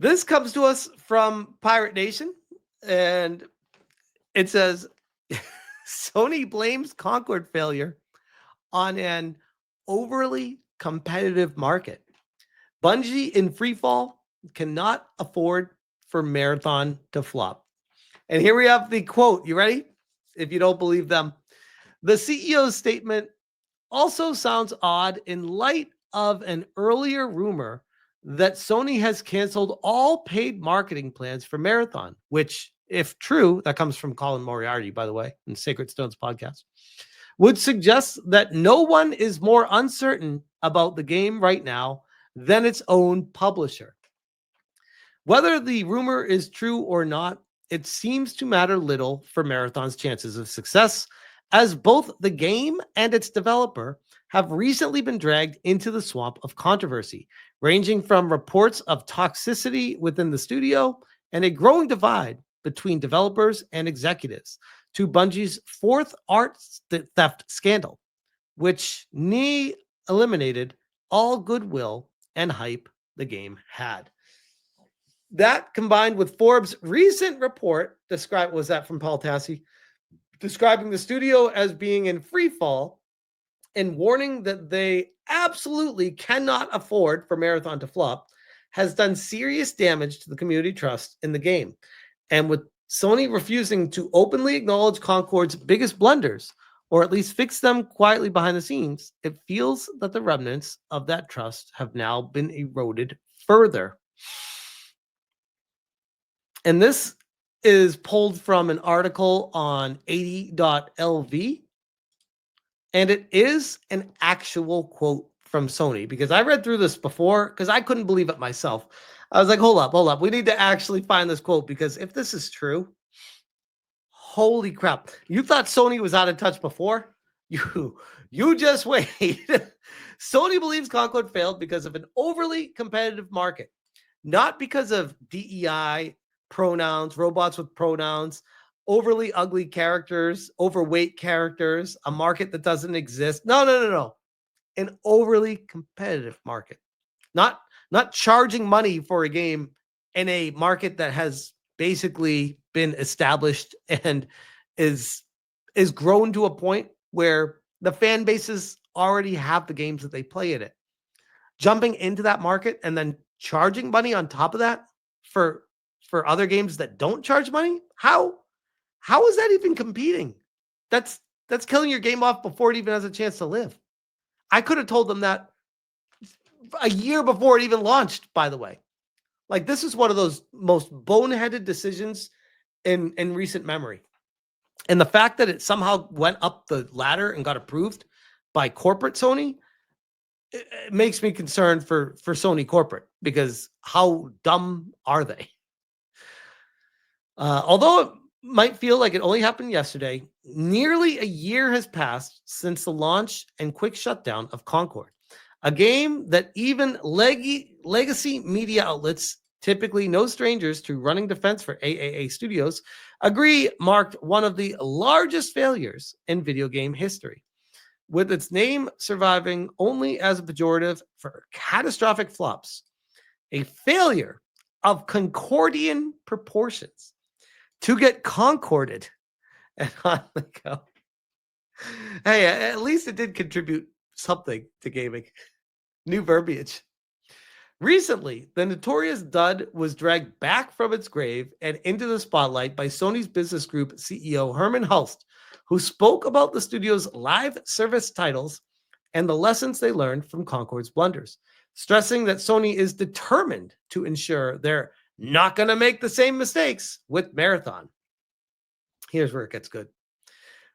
This comes to us from Pirate Nation, and it says Sony blames Concord failure on an overly competitive market. Bungie in freefall cannot afford for Marathon to flop. And here we have the quote. You ready? If you don't believe them, the CEO's statement also sounds odd in light of an earlier rumor that Sony has canceled all paid marketing plans for Marathon, which, if true, that comes from Colin Moriarty, by the way, in Sacred Stones podcast, would suggest that no one is more uncertain about the game right now than its own publisher. Whether the rumor is true or not, it seems to matter little for Marathon's chances of success, as both the game and its developer have recently been dragged into the swamp of controversy, ranging from reports of toxicity within the studio and a growing divide between developers and executives to Bungie's fourth art theft scandal, which eliminated all goodwill and hype the game had. That combined with Forbes' recent report, was that from Paul Tassi, describing the studio as being in free fall and warning that they absolutely cannot afford for Marathon to flop, has done serious damage to the community trust in the game. And with Sony refusing to openly acknowledge Concord's biggest blunders, or at least fix them quietly behind the scenes, it feels that the remnants of that trust have now been eroded further. And this is pulled from an article on 80.lv. And it is an actual quote from Sony, because I read through this before because I couldn't believe it myself. I was like, hold up. We need to actually find this quote, because if this is true, holy crap. You thought Sony was out of touch before? You just wait. Sony believes Concord failed because of an overly competitive market, not because of DEI, pronouns, robots with pronouns, overly ugly characters, overweight characters, a market that doesn't exist. No. An overly competitive market. Not charging money for a game in a market that has basically been established and is grown to a point where the fan bases already have the games that they play in it. Jumping into that market and then charging money on top of that for other games that don't charge money? How is that even competing? That's killing your game off before it even has a chance to live. I could have told them that a year before it even launched, by the way. Like, this is one of those most boneheaded decisions in recent memory. And the fact that it somehow went up the ladder and got approved by corporate Sony, it makes me concerned for Sony corporate, because how dumb are they? Although it might feel like it only happened yesterday, nearly a year has passed since the launch and quick shutdown of Concord, a game that even legacy media outlets, typically no strangers to running defense for AAA Studios, agree marked one of the largest failures in video game history, with its name surviving only as a pejorative for catastrophic flops. A failure of Concordian proportions to get concorded and on the go. Hey, at least it did contribute something to gaming. New verbiage. Recently, the notorious dud was dragged back from its grave and into the spotlight by Sony's business group CEO Herman Hulst, who spoke about the studio's live service titles and the lessons they learned from Concord's blunders, stressing that Sony is determined to ensure they're not going to make the same mistakes with Marathon. Here's where it gets good.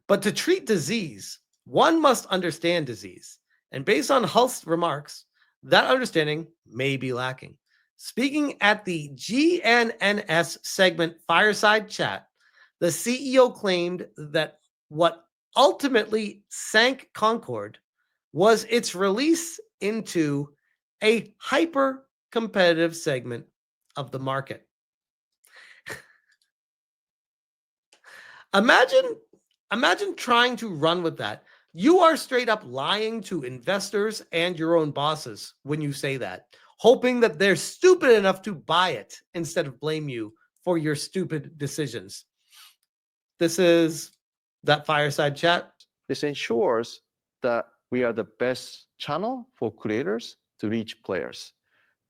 But to treat disease, one must understand disease. And based on Hulst's remarks, that understanding may be lacking. Speaking at the GNNS segment Fireside Chat, the CEO claimed that what ultimately sank Concord was its release into a hyper-competitive segment of the market. Imagine trying to run with that. You are straight up lying to investors and your own bosses when you say that. hoping that they're stupid enough to buy it instead of blame you for your stupid decisions. This is that fireside chat. This ensures that we are the best channel for creators to reach players.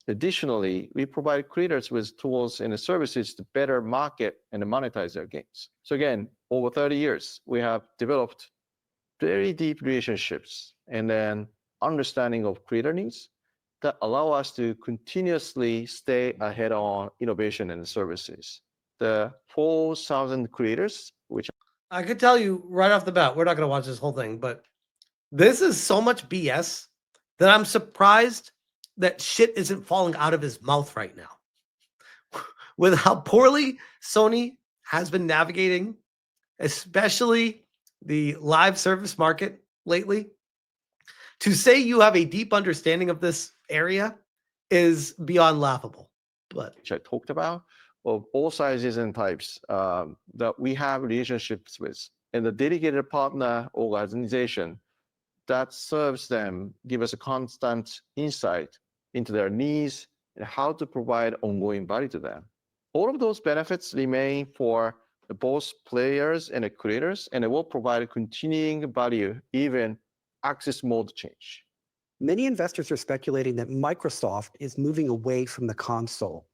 Additionally, we provide creators with tools and services to better market and monetize their games. So again, over 30 years, we have developed very deep relationships and then understanding of creator needs that allow us to continuously stay ahead on innovation and services. The 4,000 creators, which I could tell you right off the bat, we're not going to watch this whole thing, but this is so much BS that I'm surprised that shit isn't falling out of his mouth right now. With how poorly Sony has been navigating, especially the live service market lately, to say you have a deep understanding of this area is beyond laughable. But which I talked about, of all sizes and types that we have relationships with, and the dedicated partner organization that serves them give us a constant insight into their needs and how to provide ongoing value to them. All of those benefits remain for both players and the creators, and it will provide continuing value even access mode change. Many investors are speculating that Microsoft is moving away from the console.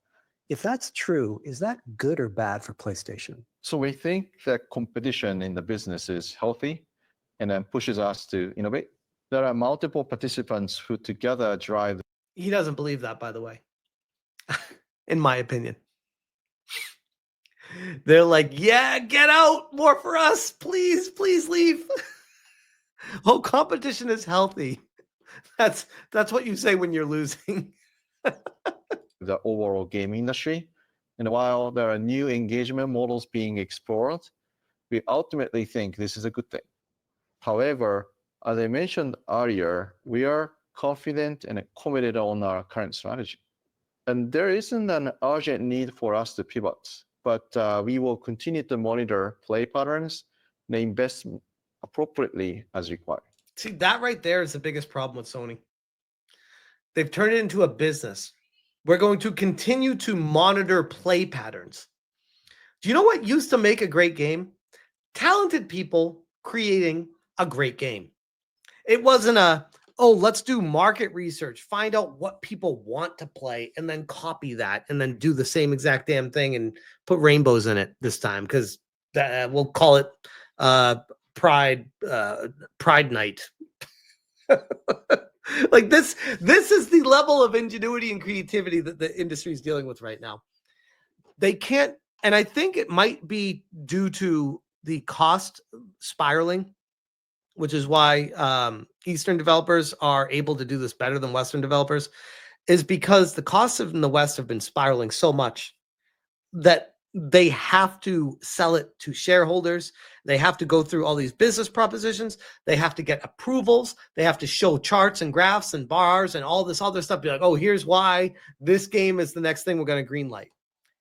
If that's true, is that good or bad for PlayStation? So we think that competition in the business is healthy and then pushes us to innovate. There are multiple participants who together drive. he doesn't believe that, by the way, in my opinion. They're like, yeah, get out, more for us, please, please leave. Oh, competition is healthy. That's what you say when you're losing. The overall game industry. And while there are new engagement models being explored, we ultimately think this is a good thing. However, as I mentioned earlier, we are confident and committed on our current strategy. And there isn't an urgent need for us to pivot, but we will continue to monitor play patterns and invest appropriately as required. See, that right there is the biggest problem with Sony. They've turned it into a business. We're going to continue to monitor play patterns. Do you know what used to make a great game? Talented people creating a great game. It wasn't let's do market research, find out what people want to play, and then copy that, and then do the same exact damn thing and put rainbows in it this time, because we'll call it Pride Night. Like this is the level of ingenuity and creativity that the industry is dealing with right now. They can't, and I think it might be due to the cost spiraling, which is why Eastern developers are able to do this better than Western developers, is because the costs in the West have been spiraling so much that they have to sell it to shareholders. They have to go through all these business propositions. They have to get approvals. They have to show charts and graphs and bars and all this other stuff. Be like, oh, here's why this game is the next thing we're going to greenlight.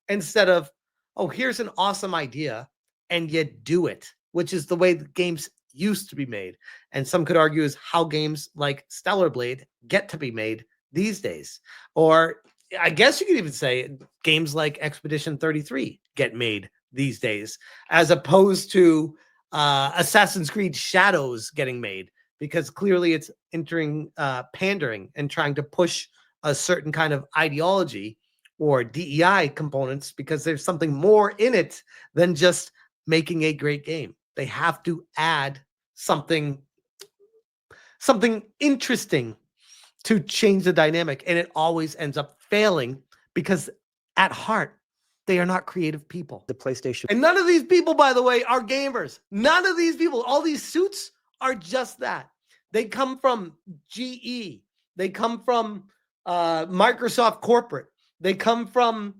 Instead of, oh, here's an awesome idea, and you do it, which is the way the games used to be made. And some could argue is how games like Stellar Blade get to be made these days. Or I guess you could even say games like Expedition 33 get made these days, as opposed to Assassin's Creed Shadows getting made, because clearly it's entering pandering and trying to push a certain kind of ideology or DEI components, because there's something more in it than just making a great game. They have to add something interesting to change the dynamic, and it always ends up failing because at heart they are not creative people. The PlayStation. And none of these people, by the way, are gamers. None of these people, all these suits are just that. They come from GE. They come from Microsoft corporate. They come from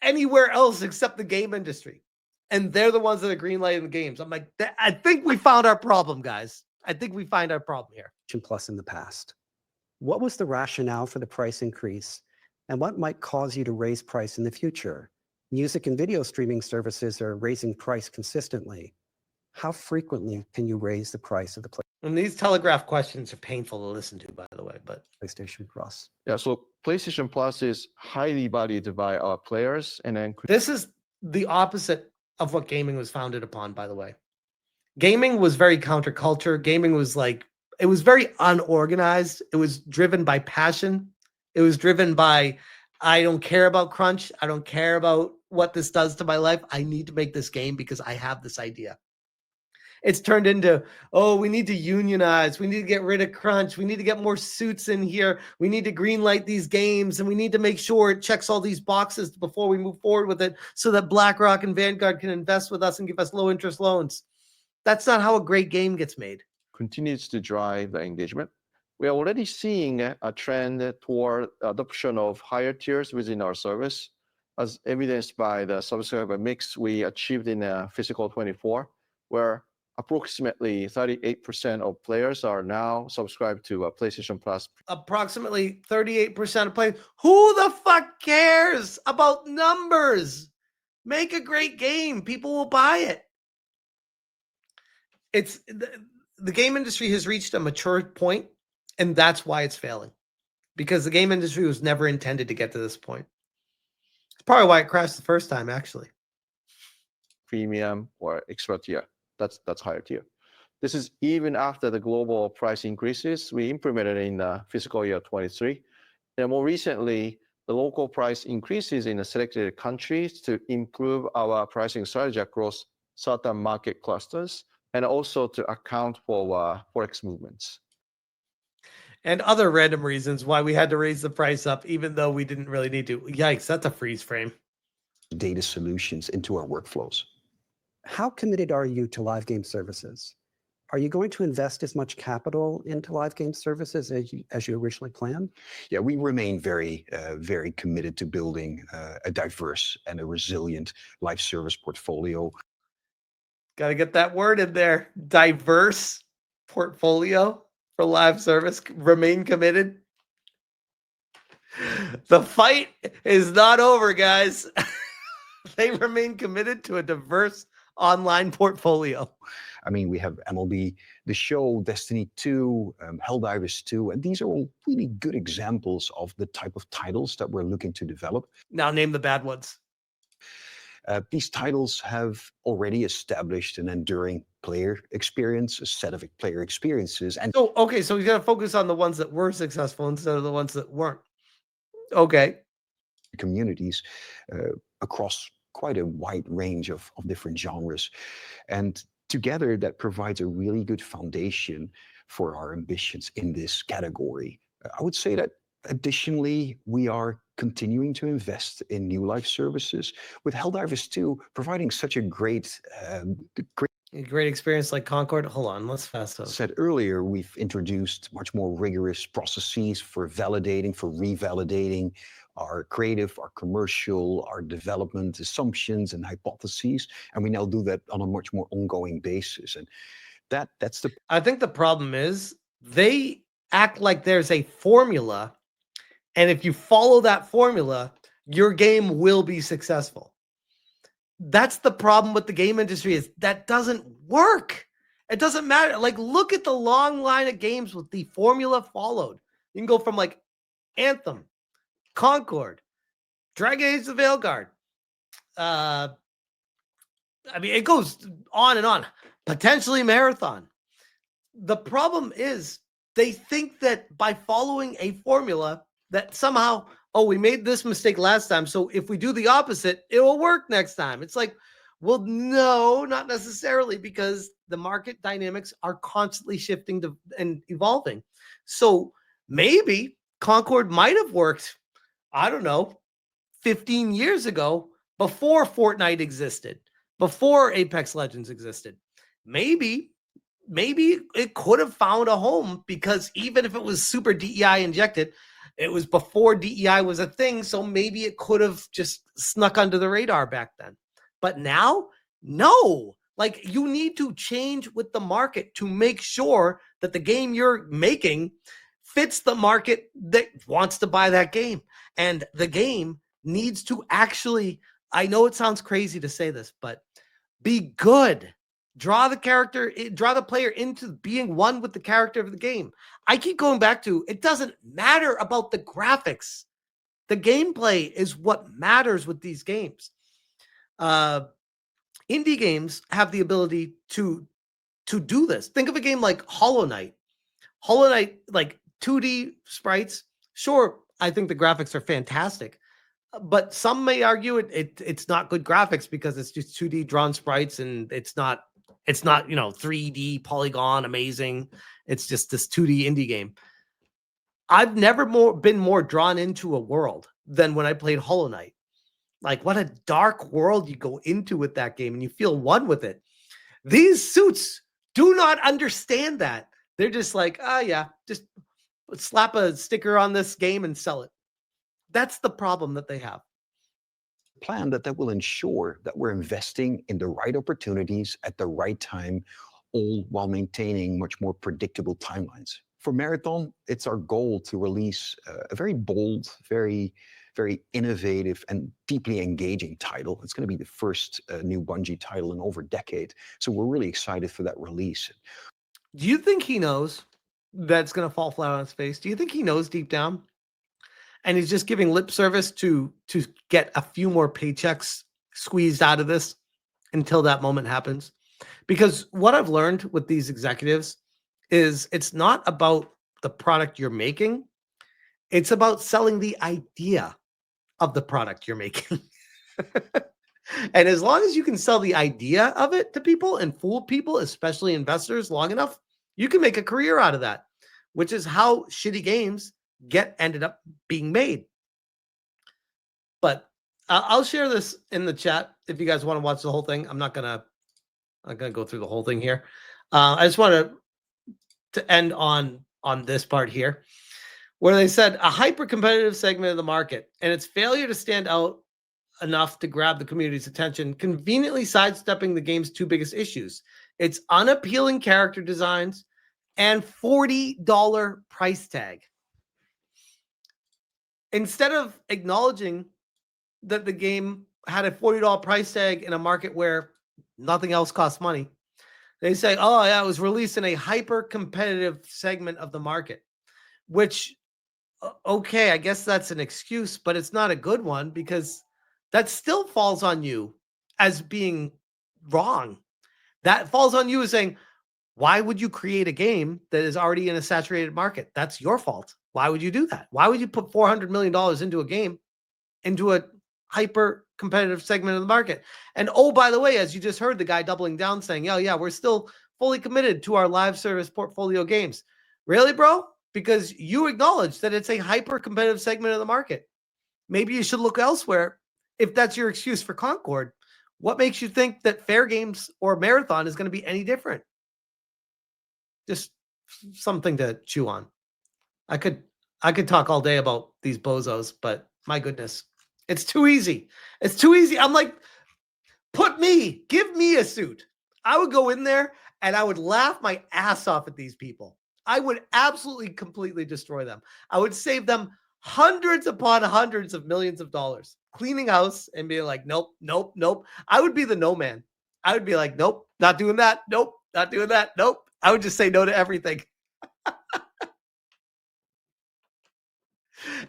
anywhere else except the game industry. And they're the ones that are greenlighting the games. I'm like, I think we found our problem, guys. I think we find our problem here. Plus in the past. What was the rationale for the price increase, and what might cause you to raise price in the future? Music and video streaming services are raising price consistently. How frequently can you raise the price of the And these telegraph questions are painful to listen to, by the way. But PlayStation Plus? Yeah, so PlayStation Plus is highly valued by our players, and then this is the opposite of what gaming was founded upon, by the way. Gaming was very counterculture. Gaming was like, it was very unorganized. It was driven by passion. It was driven by, I don't care about crunch. I don't care about what this does to my life. I need to make this game because I have this idea. It's turned into, oh, we need to unionize. We need to get rid of crunch. We need to get more suits in here. We need to greenlight these games, and we need to make sure it checks all these boxes before we move forward with it so that BlackRock and Vanguard can invest with us and give us low interest loans. That's not how a great game gets made. continues to drive the engagement. We are already seeing a trend toward adoption of higher tiers within our service, as evidenced by the subscriber mix we achieved in fiscal 24, where approximately 38% of players are now subscribed to PlayStation Plus. Approximately 38% of players. Who the fuck cares about numbers? Make a great game. People will buy it. It's the game industry has reached a mature point, and that's why it's failing, because the game industry was never intended to get to this point. It's probably why it crashed the first time, actually. Premium or extra tier. That's higher tier. This is even after the global price increases we implemented in fiscal year 23. And more recently, the local price increases in the selected countries to improve our pricing strategy across certain market clusters, and also to account for Forex movements. And other random reasons why we had to raise the price up, even though we didn't really need to. Yikes, that's a freeze frame. Data solutions into our workflows. How committed are you to live game services? Are you going to invest as much capital into live game services as you originally planned? Yeah, we remain very committed to building a diverse and a resilient live service portfolio. Got to get that word in there. Diverse portfolio for live service. Remain committed. The fight is not over, guys. They remain committed to a diverse online portfolio. I mean, we have MLB The Show, Destiny 2, Helldivers 2, and these are all really good examples of the type of titles that we're looking to develop. Now name the bad ones. These titles have already established an enduring player experience, a set of player experiences. And so we got to focus on the ones that were successful instead of the ones that weren't. Okay. Communities across quite a wide range of different genres. And together that provides a really good foundation for our ambitions in this category. I would say that additionally, we are continuing to invest in new live services, with Helldivers 2 providing such a great experience like Concord. Hold on, let's fast forward. Said earlier, we've introduced much more rigorous processes for validating, for revalidating our creative, our commercial, our development assumptions and hypotheses, and we now do that on a much more ongoing basis. And that's the. I think the problem is they act like there's a formula, and if you follow that formula, your game will be successful. That's the problem with the game industry, is that doesn't work. It doesn't matter. Like, look at the long line of games with the formula followed. You can go from like Anthem, Concord, Dragon Age the Veilguard. I mean, it goes on and on. Potentially Marathon. The problem is they think that by following a formula that somehow, oh, we made this mistake last time, so if we do the opposite, it will work next time. It's like, well, no, not necessarily, because the market dynamics are constantly shifting and evolving. So maybe Concord might have worked, I don't know, 15 years ago, before Fortnite existed, before Apex Legends existed. Maybe it could have found a home, because even if it was super DEI injected, it was before DEI was a thing. So maybe it could have just snuck under the radar back then. But now, no. Like, you need to change with the market to make sure that the game you're making fits the market that wants to buy that game. And the game needs to actually, I know it sounds crazy to say this, but be good. Draw the player into being one with the character of the game. I keep going back to, it doesn't matter about the graphics. The gameplay is what matters with these games. Indie games have the ability to do this. Think of a game like Hollow Knight. Hollow Knight, like 2D sprites. Sure, I think the graphics are fantastic, but some may argue it's not good graphics because it's just 2D drawn sprites and it's not 3D polygon amazing. It's just this 2D indie game. I've never been more drawn into a world than when I played Hollow Knight. Like, what a dark world you go into with that game and you feel one with it. These suits do not understand that. They're just like, yeah, just slap a sticker on this game and sell it. That's the problem that they have. Plan that will ensure that we're investing in the right opportunities at the right time, all while maintaining much more predictable timelines. For Marathon, it's our goal to release a very bold, very innovative and deeply engaging title. It's going to be the first new Bungie title in over a decade. So we're really excited for that release. Do you think he knows that's going to fall flat on his face? Do you think he knows deep down? And he's just giving lip service to get a few more paychecks squeezed out of this until that moment happens? Because what I've learned with these executives is it's not about the product you're making. It's about selling the idea of the product you're making. And as long as you can sell the idea of it to people and fool people, especially investors, long enough, you can make a career out of that, which is how shitty games ended up being made. But I'll share this in the chat if you guys want to watch the whole thing. I'm not gonna go through the whole thing here. I just want to end on this part here, where they said a hyper-competitive segment of the market and its failure to stand out enough to grab the community's attention, conveniently sidestepping the game's two biggest issues: its unappealing character designs and $40 price tag. Instead of acknowledging that the game had a $40 price tag in a market where nothing else costs money, they say, oh yeah, it was released in a hyper-competitive segment of the market, which, okay, I guess that's an excuse, but it's not a good one because that still falls on you as being wrong. That falls on you as saying, why would you create a game that is already in a saturated market? That's your fault. Why would you do that? Why would you put $400 million into a game, into a hyper competitive segment of the market? And oh, by the way, as you just heard the guy doubling down saying, oh yeah, we're still fully committed to our live service portfolio games. Really, bro? Because you acknowledge that it's a hyper competitive segment of the market. Maybe you should look elsewhere if that's your excuse for Concord. What makes you think that Fair Games or Marathon is going to be any different? Just something to chew on. I could talk all day about these bozos, but my goodness, it's too easy. It's too easy. I'm like, give me a suit. I would go in there and I would laugh my ass off at these people. I would absolutely completely destroy them. I would save them hundreds upon hundreds of millions of dollars cleaning house and being like, nope, nope, nope. I would be the no man. I would be like, nope, not doing that. Nope, not doing that. Nope. I would just say no to everything.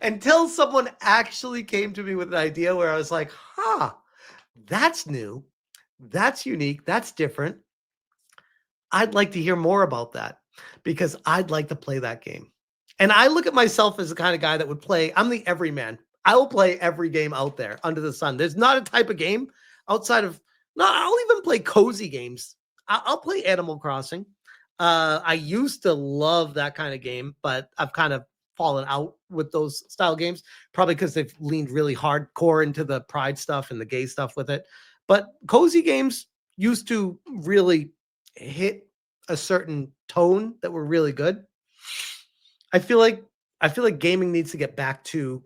Until someone actually came to me with an idea where I was like, that's new. That's unique. That's different. I'd like to hear more about that because I'd like to play that game. And I look at myself as the kind of guy that would play. I'm the everyman. I will play every game out there under the sun. There's not a type of game outside of, I'll even play cozy games. I'll play Animal Crossing. I used to love that kind of game, but I've kind of fallen out with those style games, probably because they've leaned really hardcore into the pride stuff and the gay stuff with it. But cozy games used to really hit a certain tone that were really good. I feel like gaming needs to get back to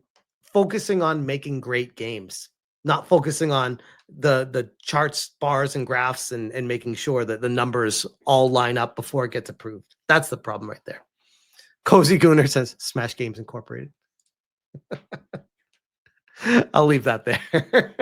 focusing on making great games, not focusing on the charts, bars, and graphs and making sure that the numbers all line up before it gets approved. That's the problem right there. Cozy Gooner says Smash Games Incorporated. I'll leave that there.